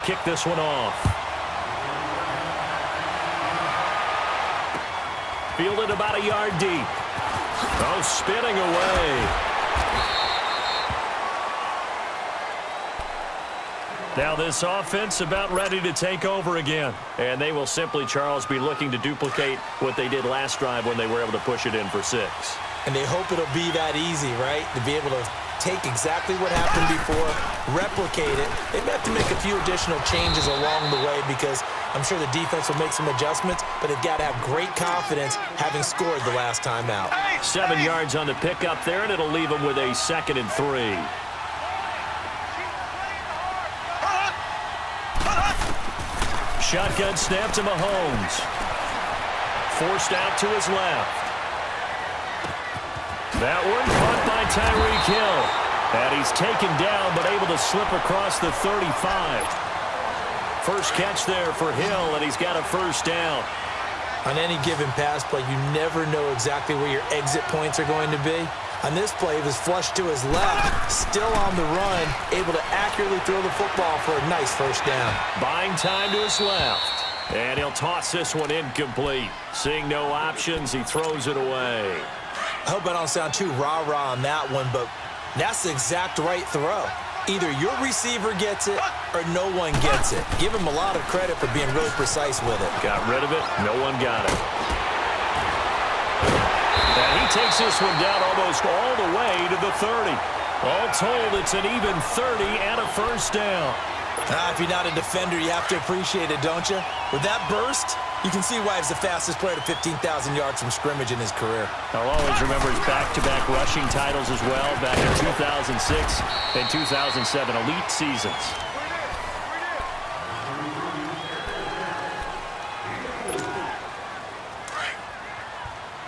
kick this one off. Fielded about a yard deep. Oh, spinning away. Now this offense about ready to take over again. And they will simply, Charles, be looking to duplicate what they did last drive when they were able to push it in for 6. And they hope it'll be that easy, right? To be able to take exactly what happened before, replicate it. They may have to make a few additional changes along the way because I'm sure the defense will make some adjustments, but they've got to have great confidence having scored the last time out. 7 yards on the pickup there, and it'll leave them with a 2nd and 3. Shotgun snap to Mahomes. Forced out to his left. That one caught by Tyreek Hill. And he's taken down but able to slip across the 35. First catch there for Hill, and he's got a first down. On any given pass play, you never know exactly where your exit points are going to be. On this play, he was flushed to his left, still on the run, able to accurately throw the football for a nice first down. Buying time to his left. And he'll toss this one incomplete. Seeing no options, he throws it away. I hope I don't sound too rah-rah on that one, but that's the exact right throw. Either your receiver gets it or no one gets it. Give him a lot of credit for being really precise with it. Got rid of it. No one got it. And he takes this one down almost all the way to the 30. All told, it's an even 30 and a first down. If you're not a defender, you have to appreciate it, don't you? With that burst, you can see why he's the fastest player to 15,000 yards from scrimmage in his career. I'll always remember his back-to-back rushing titles as well back in 2006 and 2007 elite seasons.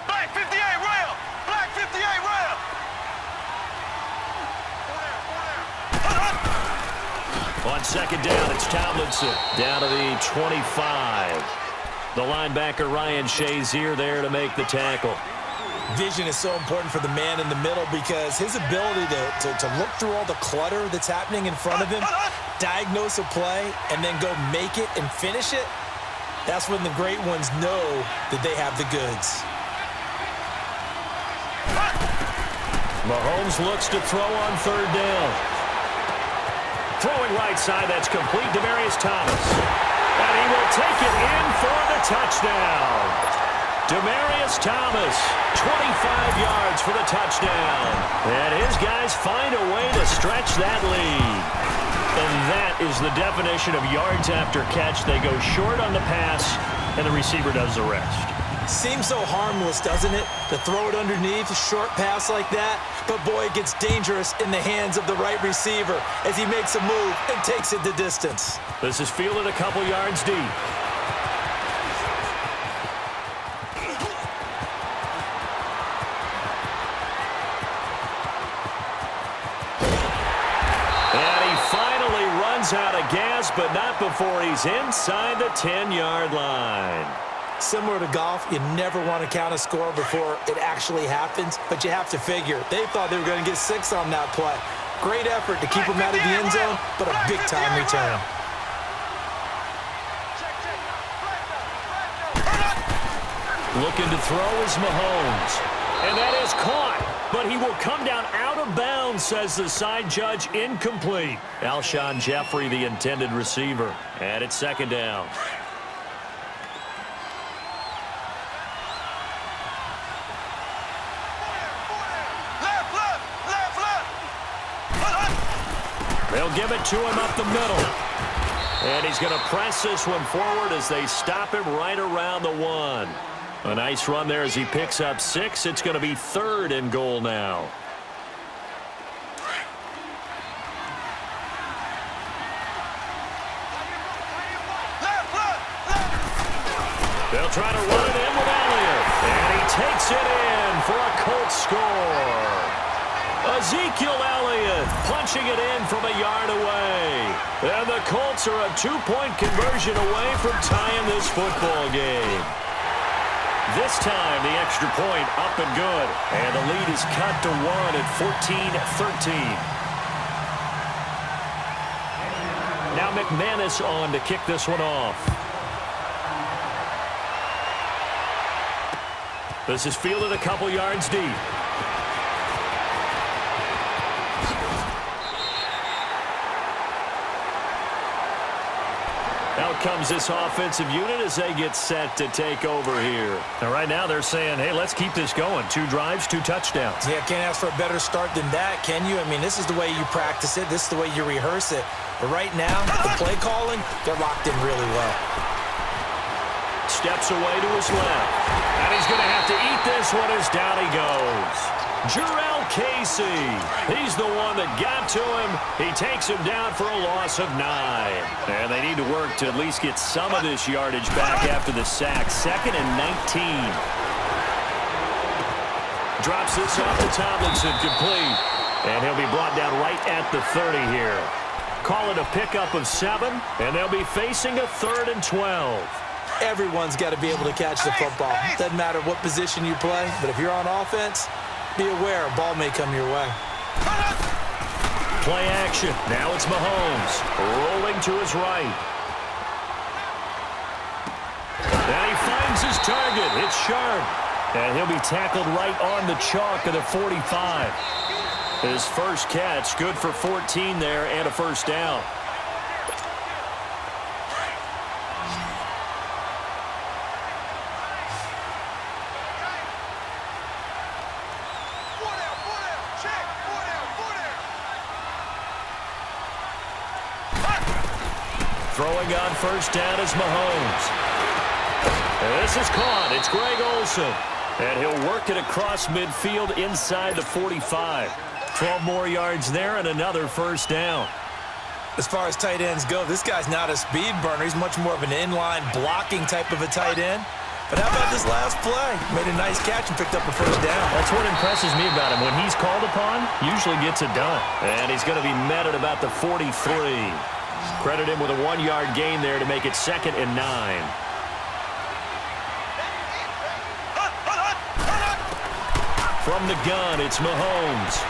Black 58 rail! Black 58 rail! On second down, it's Tomlinson down to the 25. The linebacker, Ryan Shazier, there to make the tackle. Vision is so important for the man in the middle because his ability to look through all the clutter that's happening in front of him, diagnose a play, and then go make it and finish it, that's when the great ones know that they have the goods. Mahomes looks to throw on third down. Throwing right side, that's complete. Demaryius Thomas. And he will take it in for the touchdown. Demaryius Thomas, 25 yards for the touchdown. And his guys find a way to stretch that lead. And that is the definition of yards after catch. They go short on the pass, and the receiver does the rest. Seems so harmless, doesn't it? To throw it underneath, a short pass like that. But, boy, it gets dangerous in the hands of the right receiver as he makes a move and takes it the distance. This is fielded a couple yards deep. And he finally runs out of gas, but not before he's inside the 10-yard line. Similar to golf, you never want to count a score before it actually happens, but you have to figure. They thought they were going to get 6 on that play. Great effort to keep them out of the end zone, but a big-time return. Looking to throw is Mahomes. And that is caught, but he will come down out of bounds, says the side judge, incomplete. Alshon Jeffrey, the intended receiver, and it's second down. They'll give it to him up the middle. And he's going to press this one forward as they stop him right around the 1. A nice run there as he picks up 6. It's going to be 3rd and goal now. They'll try to run it in with Elliott. And he takes it in for a Colts score. Ezekiel Elliott punching it in from a yard away. And the Colts are a 2-point conversion away from tying this football game. This time, the extra point up and good. And the lead is cut to 1 at 14-13. Now McManus on to kick this one off. This is fielded a couple yards deep. Out comes this offensive unit as they get set to take over here. Now, right now, they're saying, hey, let's keep this going. 2 drives, 2 touchdowns. Yeah, can't ask for a better start than that, can you? I mean, this is the way you practice it. This is the way you rehearse it. But right now, the play calling, they're locked in really well. Steps away to his left. And he's going to have to eat this one as down he goes. Jarrell Casey. He's the one that got to him. He takes him down for a loss of 9. And they need to work to at least get some of this yardage back after the sack. 2nd and 19. Drops this off to Tomlinson, complete. And he'll be brought down right at the 30 here. Call it a pickup of 7, and they'll be facing a 3rd and 12. Everyone's got to be able to catch the football. Doesn't matter what position you play, but if you're on offense, be aware a ball may come your way. Play action. Now it's Mahomes rolling to his right. And he finds his target. It's sharp. And he'll be tackled right on the chalk of the 45. His first catch, good for 14 there and a first down. Throwing on first down is Mahomes. And this is caught. It's Greg Olsen. And he'll work it across midfield inside the 45. 12 more yards there and another first down. As far as tight ends go, this guy's not a speed burner. He's much more of an inline blocking type of a tight end. But how about this last play? Made a nice catch and picked up a first down. That's what impresses me about him. When he's called upon, usually gets it done. And he's going to be met at about the 43. Credit him with a 1-yard gain there to make it 2nd and 9. From the gun, it's Mahomes.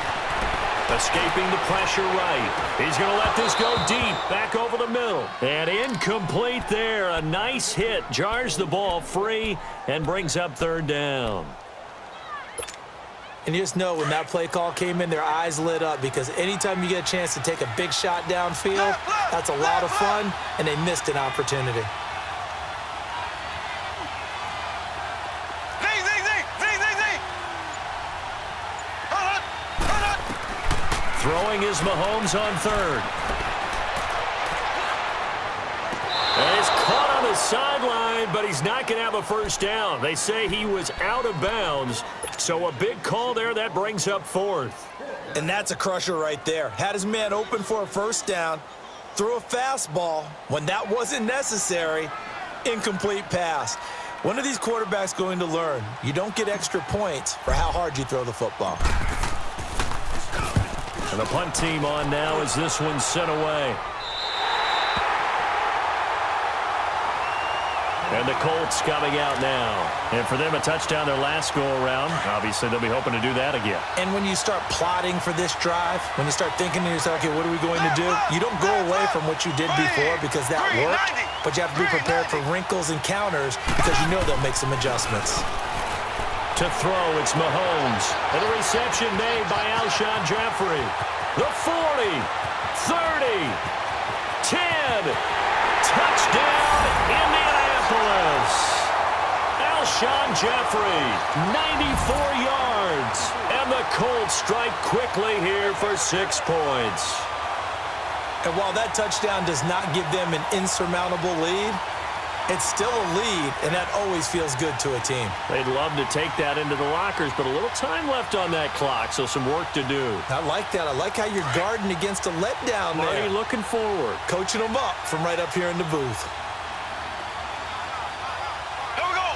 Escaping the pressure right. He's going to let this go deep, back over the middle. And incomplete there. A nice hit. Jars the ball free and brings up 3rd down. And you just know when that play call came in, their eyes lit up because anytime you get a chance to take a big shot downfield, that's a lot of fun, and they missed an opportunity. Throwing is Mahomes on 3rd. And he's caught on the sideline, but he's not going to have a first down. They say he was out of bounds, so a big call there that brings up 4th. And that's a crusher right there. Had his man open for a first down, threw a fastball when that wasn't necessary, incomplete pass. When are these quarterbacks going to learn? You don't get extra points for how hard you throw the football. And the punt team on now as this one's sent away. And the Colts coming out now. And for them, a touchdown their last go-around. Obviously, they'll be hoping to do that again. And when you start plotting for this drive, when you start thinking to yourself, okay, what are we going to do? You don't go away from what you did before because that worked, but you have to be prepared for wrinkles and counters because you know they'll make some adjustments. To throw, it's Mahomes. And the reception made by Alshon Jeffrey. The 40, 30, 10. Touchdown, Indianapolis. Alshon Jeffrey, 94 yards. And the Colts strike quickly here for 6 points. And while that touchdown does not give them an insurmountable lead, it's still a lead, and that always feels good to a team. They'd love to take that into the lockers, but a little time left on that clock, so some work to do. I like that. I like how you're guarding against a letdown there. Marty looking forward. Coaching them up from right up here in the booth. Go, go!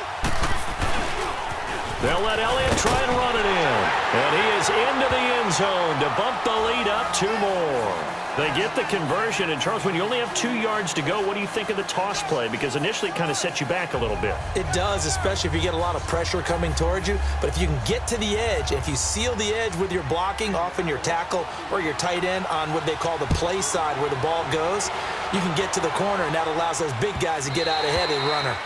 They'll let Elliott try and run it in. And he is into the end zone to bump the lead up 2 more. They get the conversion, and Charles, when you only have 2 yards to go, what do you think of the toss play? Because initially it kind of sets you back a little bit. It does, especially if you get a lot of pressure coming towards you. But if you can get to the edge, if you seal the edge with your blocking, often your tackle or your tight end on what they call the play side where the ball goes, you can get to the corner, and that allows those big guys to get out ahead of the runner.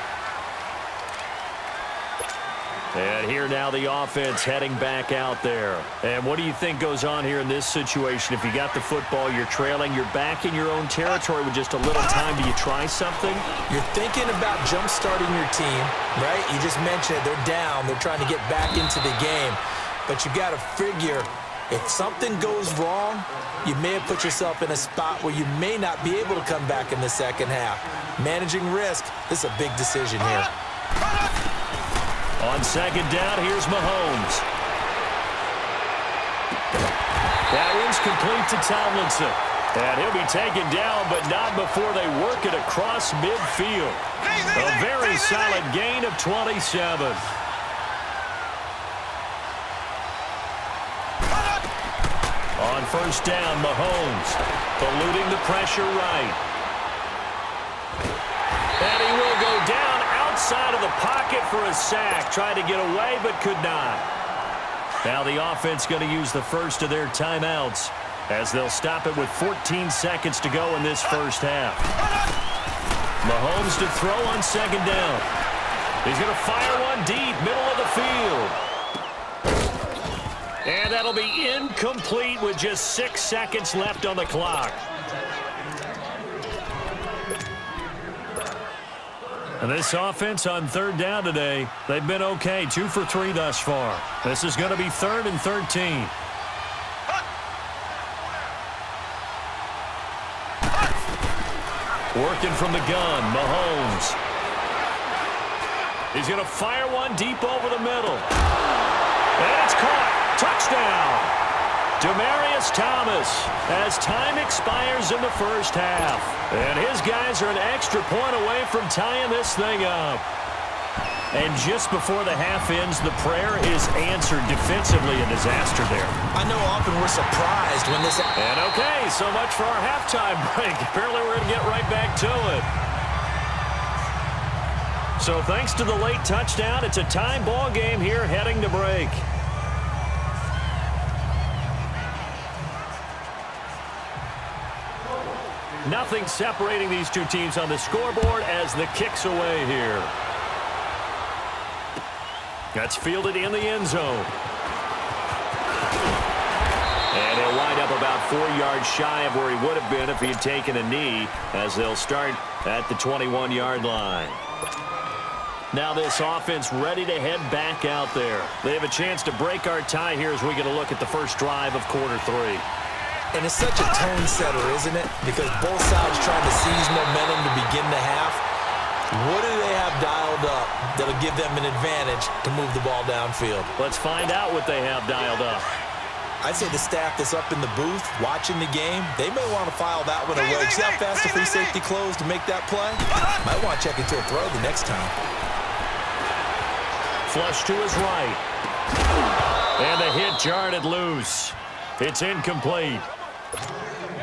And here now the offense heading back out there. And what do you think goes on here in this situation? If you got the football, you're trailing, you're back in your own territory with just a little time. Do you try something? You're thinking about jump-starting your team, right? You just mentioned it. They're down. They're trying to get back into the game. But you got to figure if something goes wrong, you may have put yourself in a spot where you may not be able to come back in the second half. Managing risk, this is a big decision here. On second down, here's Mahomes. That one's complete to Tomlinson. And he'll be taken down, but not before they work it across midfield. A very solid gain of 27. On first down, Mahomes eluding the pressure right. And he will go down outside of the pocket for a sack. Tried to get away, but could not. Now the offense going to use the first of their timeouts as they'll stop it with 14 seconds to go in this first half. Mahomes to throw on second down. He's going to fire one deep, middle of the field. And that'll be incomplete with just 6 seconds left on the clock. And this offense on third down today, they've been okay. 2 for 3 thus far. This is going to be 3rd and 13. Working from the gun, Mahomes. He's going to fire one deep over the middle. And it's caught. Touchdown. Demaryius Thomas as time expires in the first half. And his guys are an extra point away from tying this thing up. And just before the half ends, the prayer is answered. Defensively, a disaster there. I know often we're surprised when this... And okay, so much for our halftime break. Apparently we're going to get right back to it. So thanks to the late touchdown, it's a tie ball game here heading to break. Nothing separating these two teams on the scoreboard as the kick's away here. That's fielded in the end zone. And he'll wind up about 4 yards shy of where he would have been if he had taken a knee, as they'll start at the 21-yard line. Now this offense ready to head back out there. They have a chance to break our tie here as we get a look at the first drive of quarter 3. And it's such a tone setter, isn't it? Because both sides trying to seize momentum to begin the half. What do they have dialed up that'll give them an advantage to move the ball downfield? Let's find out what they have dialed up. I'd say the staff that's up in the booth watching the game, they may want to file that one away. See how fast the free safety closed to make that play? Might want to check into a throw the next time. Flush to his right. And the hit jarred it loose. It's incomplete.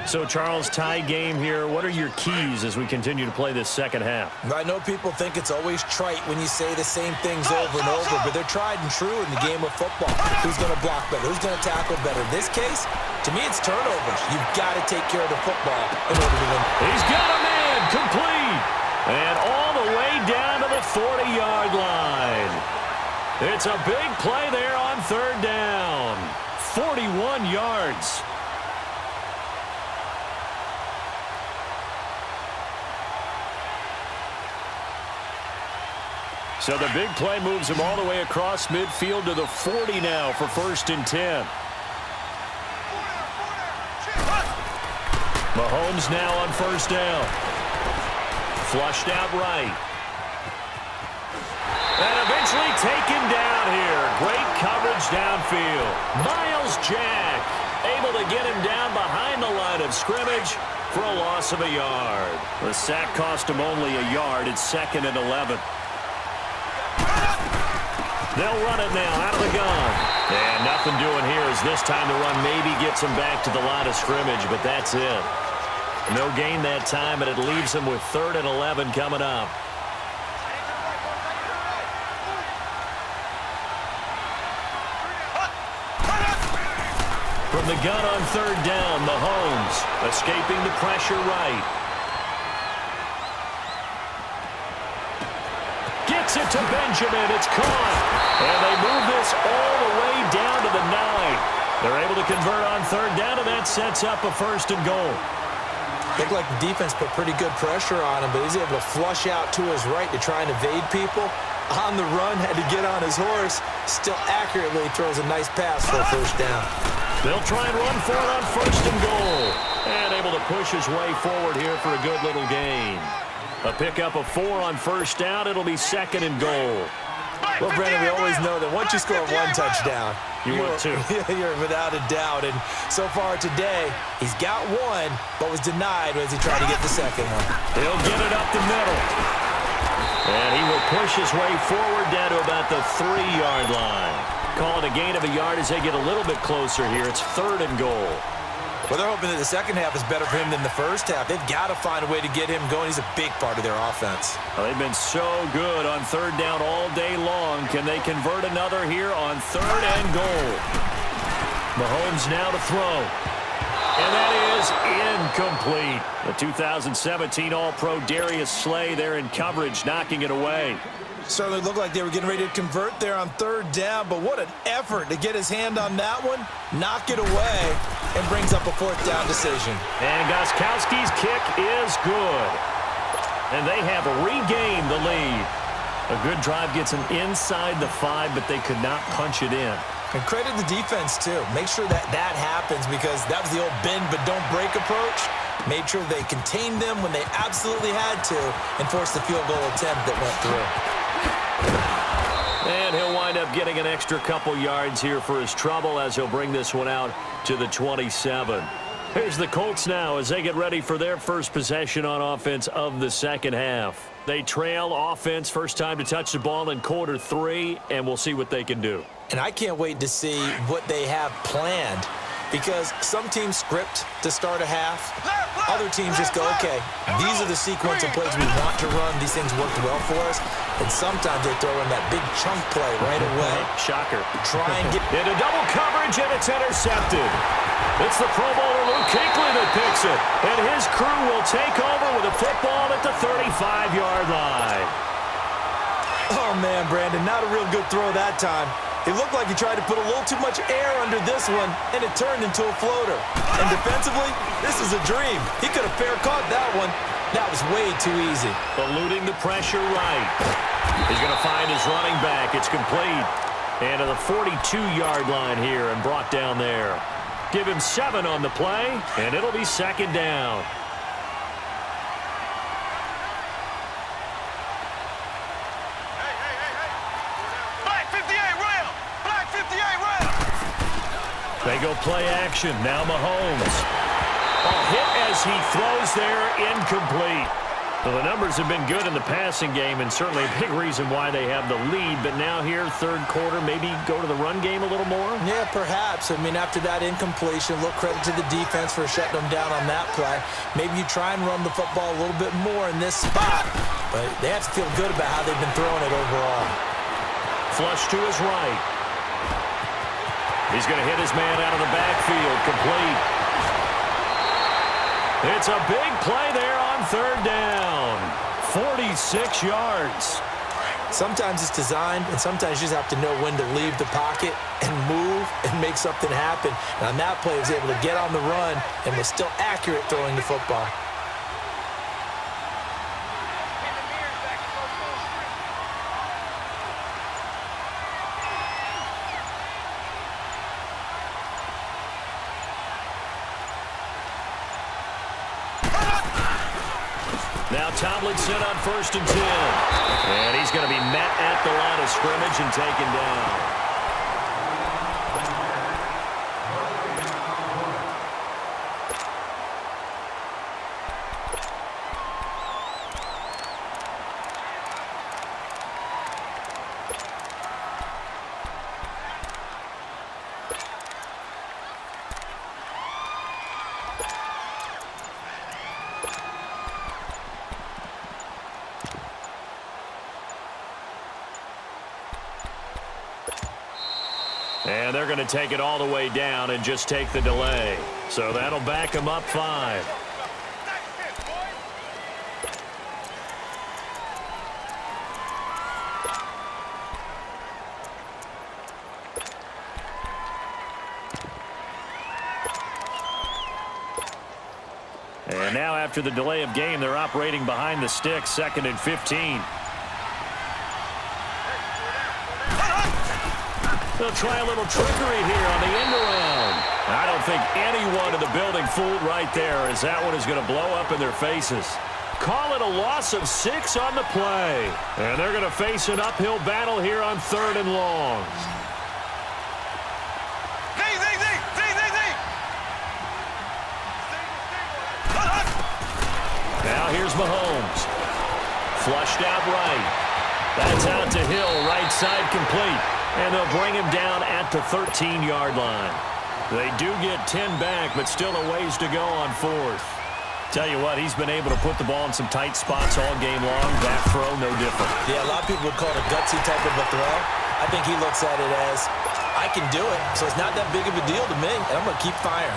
So, Charles, tie game here. What are your keys as we continue to play this second half? I know people think it's always trite when you say the same things over and over, but they're tried and true in the game of football. Who's going to block better? Who's going to tackle better? In this case, to me, it's turnovers. You've got to take care of the football in order to win. He's got a man complete. And all the way down to the 40-yard line. It's a big play there on third down. 41 yards. So the big play moves him all the way across midfield to the 40 now for 1st and 10. Mahomes now on first down. Flushed out right. And eventually taken down here. Great coverage downfield. Miles Jack able to get him down behind the line of scrimmage for a loss of a yard. The sack cost him only a yard. It's 2nd and 11. They'll run it now out of the gun. And nothing doing here as this time the run maybe gets them back to the line of scrimmage, but that's it. No gain that time, and it leaves them with 3rd and 11 coming up. From the gun on 3rd down, Mahomes escaping the pressure right. Gets it to Benjamin. It's caught. And they move this all the way down to the 9. They're able to convert on 3rd down, and that sets up a 1st and goal. Looked like the defense put pretty good pressure on him, but he's able to flush out to his right to try and evade people. On the run, had to get on his horse. Still accurately throws a nice pass for a 1st down. They'll try and run for it on 1st and goal. And able to push his way forward here for a good little gain. A pickup of 4 on 1st down. It'll be 2nd and goal. Well, Brandon, we always know that once you score 1 touchdown, you're without a doubt. And so far today, he's got 1, but was denied as he tried to get the 2nd one. He'll get it up the middle. And he will push his way forward down to about the 3-yard line. Calling a gain of a yard as they get a little bit closer here. It's 3rd and goal. Well, they're hoping that the second half is better for him than the first half. They've got to find a way to get him going. He's a big part of their offense. Well, they've been so good on 3rd down all day long. Can they convert another here on 3rd and goal? Mahomes now to throw. And that is incomplete. The 2017 All-Pro Darius Slay there in coverage, knocking it away. Certainly looked like they were getting ready to convert there on 3rd down, but what an effort to get his hand on that one, knock it away, and brings up a 4th down decision. And Gostkowski's kick is good. And they have regained the lead. A good drive gets them inside the 5, but they could not punch it in. And credit the defense, too. Make sure that that happens because that was the old bend but don't break approach. Made sure they contained them when they absolutely had to and forced the field goal attempt that went through. And he'll wind up getting an extra couple yards here for his trouble as he'll bring this one out to the 27. Here's the Colts now as they get ready for their first possession on offense of the second half. They trail offense, first time to touch the ball in quarter 3, and we'll see what they can do. And I can't wait to see what they have planned because some teams script to start a half. Other teams just go, okay, these are the sequence of plays we want to run. These things worked well for us. And sometimes they throw in that big chunk play right away. Shocker. Try and get into double coverage, and it's intercepted. It's the Pro Bowler Luke Kuechly that picks it. And his crew will take over with a football at the 35-yard line. Oh, man, Brandon, not a real good throw that time. It looked like he tried to put a little too much air under this one, and it turned into a floater. And defensively, this is a dream. He could have fair caught that one. That was way too easy. Eluding the pressure right. He's going to find his running back. It's complete. And to the 42-yard line here and brought down there. Give him 7 on the play, and it'll be 2nd down. They go play action. Now Mahomes. A hit as he throws there, incomplete. Well, the numbers have been good in the passing game and certainly a big reason why they have the lead. But now here, 3rd quarter, maybe go to the run game a little more? Yeah, perhaps. I mean, after that incompletion, look, credit to the defense for shutting them down on that play. Maybe you try and run the football a little bit more in this spot. But they have to feel good about how they've been throwing it overall. Flush to his right. He's going to hit his man out of the backfield, complete. It's a big play there on 3rd down. 46 yards. Sometimes it's designed, and sometimes you just have to know when to leave the pocket and move and make something happen. And on that play, he was able to get on the run and was still accurate throwing the football. Now Tomlinson on 1st and 10. And he's going to be met at the line of scrimmage and taken down. And they're going to take it all the way down and just take the delay. So that'll back them up 5. And now after the delay of game, they're operating behind the sticks, 2nd and 15. They'll try a little trickery here on the end around. I don't think anyone in the building fooled right there, as that one is going to blow up in their faces. Call it a loss of 6 on the play. And they're going to face an uphill battle here on 3rd and long. Now here's Mahomes. Flushed out right. That's out to Hill, right side complete. And they'll bring him down at the 13-yard line. They do get 10 back, but still a ways to go on 4th. Tell you what, he's been able to put the ball in some tight spots all game long. That throw, no different. Yeah, a lot of people would call it a gutsy type of a throw. I think he looks at it as, I can do it, so it's not that big of a deal to me, and I'm going to keep firing.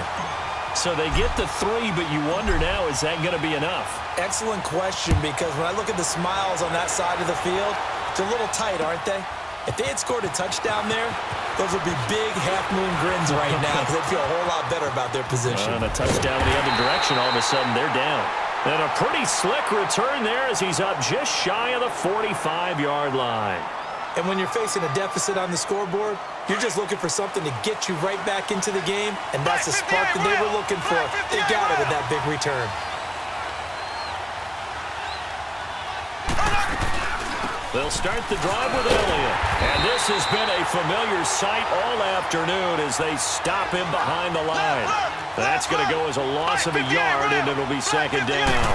So they get the 3, but you wonder now, is that going to be enough? Excellent question, because when I look at the smiles on that side of the field, it's a little tight, aren't they? If they had scored a touchdown there, those would be big half-moon grins right now because they'd feel a whole lot better about their position. And a touchdown the other direction, all of a sudden they're down. And a pretty slick return there as he's up just shy of the 45-yard line. And when you're facing a deficit on the scoreboard, you're just looking for something to get you right back into the game, and that's the spark that they were looking for. They got it with that big return. They'll start the drive with Elliott. And this has been a familiar sight all afternoon as they stop him behind the line. That's going to go as a loss of a yard, and it'll be 2nd down.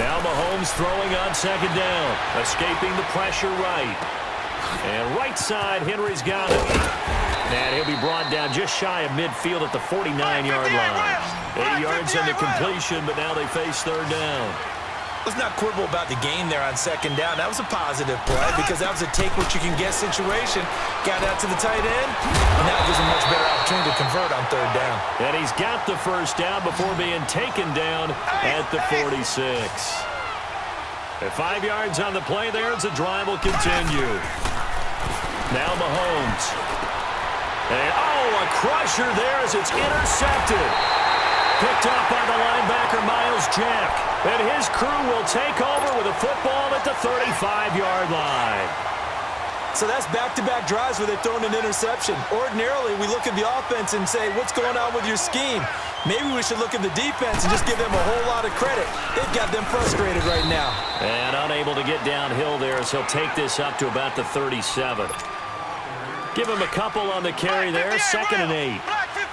Now Mahomes throwing on 2nd down, escaping the pressure right. And right side, Henry's got it. And he'll be brought down just shy of midfield at the 49-yard line. 8 yards on the completion, but now they face 3rd down. Let's not quibble about the game there on 2nd down. That was a positive play because that was a take-what-you-can-get situation. Got out to the tight end, and that gives him a much better opportunity to convert on 3rd down. And he's got the 1st down before being taken down at the 46. At 5 yards on the play there as the drive will continue. Now Mahomes. And, a crusher there as it's intercepted. Picked up by the linebacker, Miles Jack. And his crew will take over with a football at the 35-yard line. So that's back-to-back drives where they've thrown an interception. Ordinarily, we look at the offense and say, what's going on with your scheme? Maybe we should look at the defense and just give them a whole lot of credit. They've got them frustrated right now. And unable to get downhill there as he'll take this up to about the 37. Give him a couple on the carry there, 2nd and 8.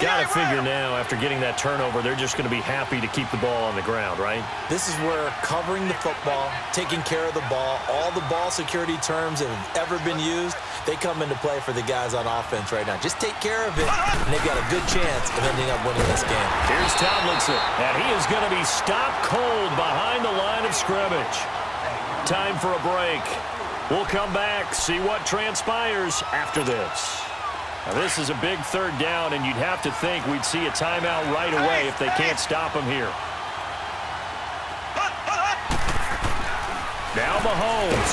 Got to figure now, after getting that turnover, they're just going to be happy to keep the ball on the ground, right? This is where covering the football, taking care of the ball, all the ball security terms that have ever been used, they come into play for the guys on offense right now. Just take care of it, and they've got a good chance of ending up winning this game. Here's Tomlinson, and he is going to be stopped cold behind the line of scrimmage. Time for a break. We'll come back, see what transpires after this. Now, this is a big 3rd down, and you'd have to think we'd see a timeout right away if they can't stop him here. Now Mahomes.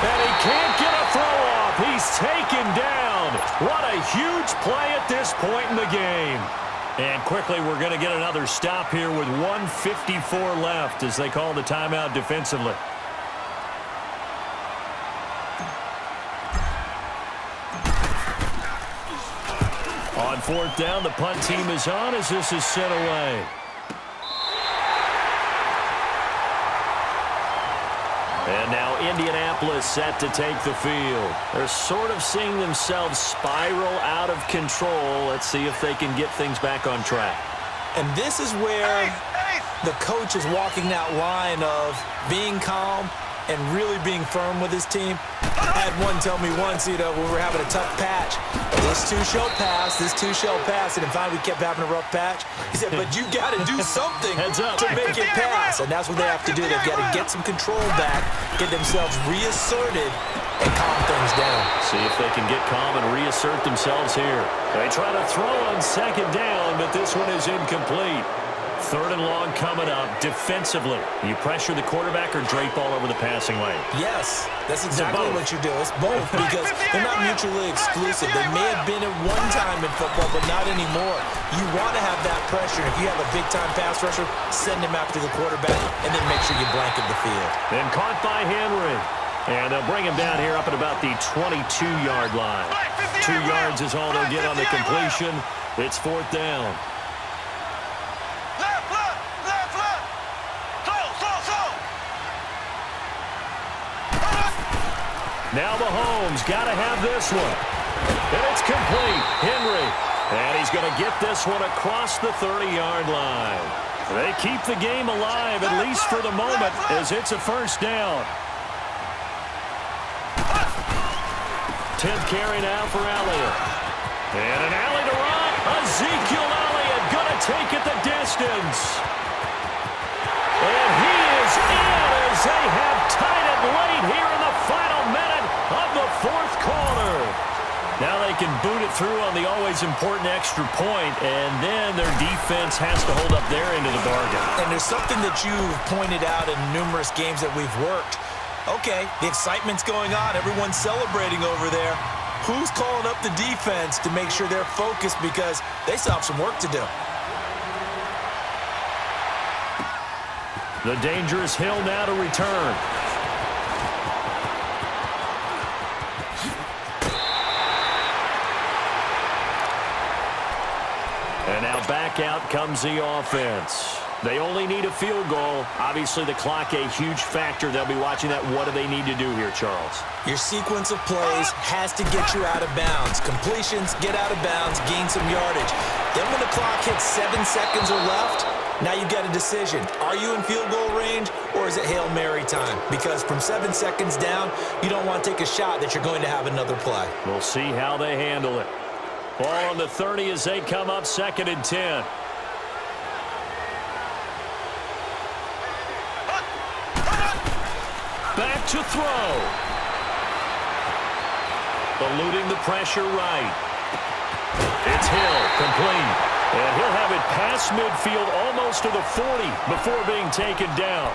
And he can't get a throw off. He's taken down. What a huge play at this point in the game. And quickly, we're going to get another stop here with 1:54 left as they call the timeout defensively. On 4th down, the punt team is on as this is sent away. And now Indianapolis set to take the field. They're sort of seeing themselves spiral out of control. Let's see if they can get things back on track. And this is where the coach is walking that line of being calm and really being firm with his team. I had one tell me once, when we're having a tough patch, This too shall pass. This too shall pass. And finally, we kept having a rough patch. He said, but you got to do something to make it pass. And that's what they have to do. They've got to get some control back, get themselves reasserted, and calm things down. See if they can get calm and reassert themselves here. They try to throw on second down, but this one is incomplete. Third and long coming up. Defensively, you pressure the quarterback or drape all over the passing lane? Yes, that's exactly what you do. It's both because they're not mutually exclusive. They may have been at one time in football, but not anymore. You want to have that pressure. If you have a big-time pass rusher, send him after the quarterback, and then make sure you blanket the field. Then caught by Henry. And they'll bring him down here up at about the 22-yard line. 2 yards is all they'll get on the completion. It's fourth down. Now Mahomes got to have this one. And it's complete. Henry. And he's going to get this one across the 30-yard line. They keep the game alive, at least for the moment, as it's a first down. 10th carry now for Elliott. And an alley to run. Ezekiel Elliott going to take it the distance. And he is in as they have tied it late here in the final minute of the fourth quarter. Now they can boot it through on the always important extra point, and then their defense has to hold up their end of the bargain. And there's something that you've pointed out in numerous games that we've worked. Okay, the excitement's going on. Everyone's celebrating over there. Who's calling up the defense to make sure they're focused because they still have some work to do? The dangerous Hill now to return. And now back out comes the offense. They only need a field goal. Obviously, the clock a huge factor. They'll be watching that. What do they need to do here, Charles? Your sequence of plays has to get you out of bounds. Completions, get out of bounds, gain some yardage. Then when the clock hits 7 seconds or left, now you've got a decision. Are you in field goal range or is it Hail Mary time? Because from 7 seconds down, you don't want to take a shot that you're going to have another play. We'll see how they handle it. Ball on the 30 as they come up 2nd and 10. Back to throw. Eluding the pressure right. It's Hill, complete. And he'll have it past midfield almost to the 40 before being taken down.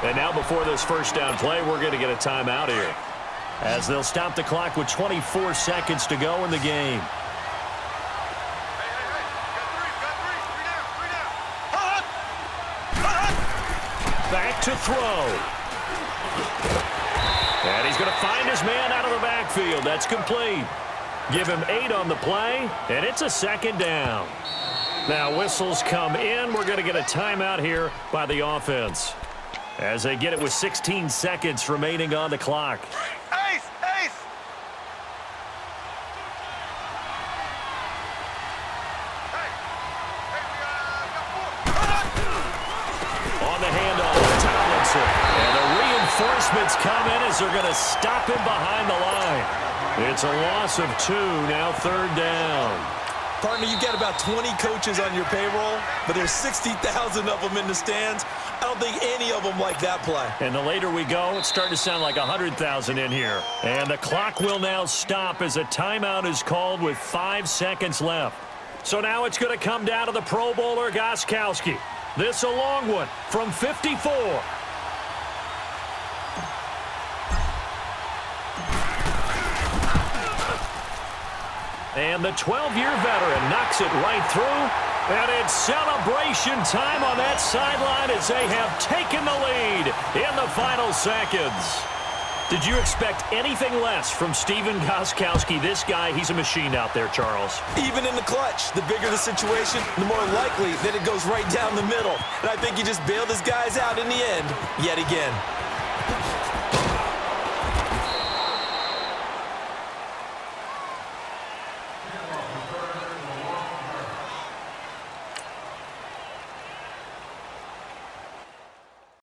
And now before this first down play, we're going to get a timeout here, as they'll stop the clock with 24 seconds to go in the game. Back to throw. And he's going to find his man out of the backfield. That's complete. Give him 8 on the play, and it's a 2nd down. Now whistles come in. We're going to get a timeout here by the offense, as they get it with 16 seconds remaining on the clock. Ace! Ace! On the handoff, Tomlinson. And the reinforcements come in as they're going to stop him behind the line. It's a loss of 2, now 3rd down. Partner, you've got about 20 coaches on your payroll, but there's 60,000 of them in the stands. I don't think any of them like that play. And the later we go, it's starting to sound like 100,000 in here. And the clock will now stop as a timeout is called with 5 seconds left. So now it's going to come down to the Pro Bowler, Gostkowski. This a long one from 54. And the 12-year veteran knocks it right through. And it's celebration time on that sideline as they have taken the lead in the final seconds. Did you expect anything less from Stephen Gostkowski? This guy, he's a machine out there, Charles. Even in the clutch, the bigger the situation, the more likely that it goes right down the middle. And I think he just bailed his guys out in the end yet again.